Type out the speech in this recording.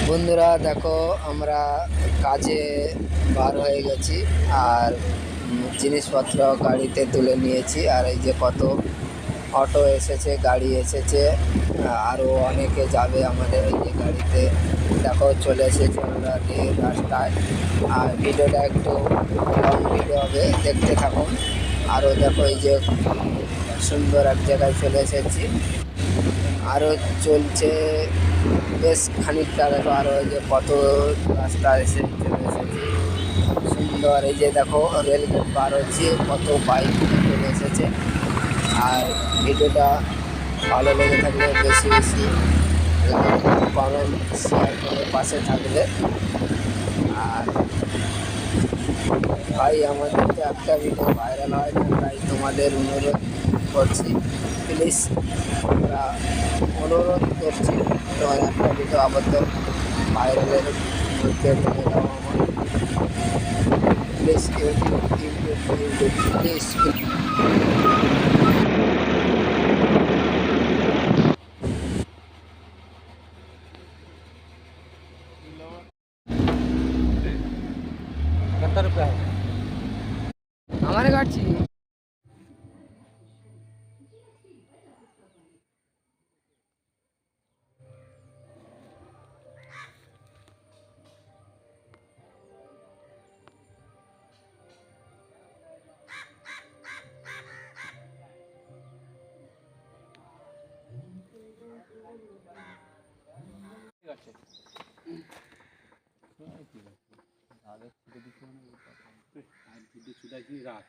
বন্ধুরা দেখো, আমরা কাজে বার হয়ে গেছি আর জিনিসপত্র গাড়িতে তুলে নিয়েছি। আর এই যে কত অটো এসেছে, গাড়ি এসেছে, আরও অনেকে যাবে আমাদের এই যে গাড়িতে। দেখো চলে এসেছি আমরা রাস্তায়। আর ভিডিওটা একটু লং ভিডিও হবে, দেখতে থাকুন। আরও দেখো এই যে সুন্দর এক জায়গায় চলে এসেছি, আরও চলছে বেশ খানিকটা। দেখো আরও এই যে কত রাস্তা এসে চলে এসেছি সুন্দর। এই যে দেখো রেলগেট পার হচ্ছে, কত বাইক চলে এসেছে। আর ভিডিওটা ভালো লেগে থাকলে বেশি বেশি লাইক, কমেন্ট, শেয়ার করে পাশে থাকবে। আর ভাই, আমাদের তো একটা ভিডিও ভাইরাল হয় না, তাই তোমাদের অনুরোধ করছি, প্লিজ আমরা অনুরোধ করছি তোমার একটা ভিডিও আবদ্ধ ভাইরালের মধ্যে তুলে দাও আমার, please. YouTube YouTube YouTube please. कितना रुपया है? हमारे काटছি। ঠিক আছে। আগে ছুটে দিতে হবে, আর ছুটে ছুটাই রাখ।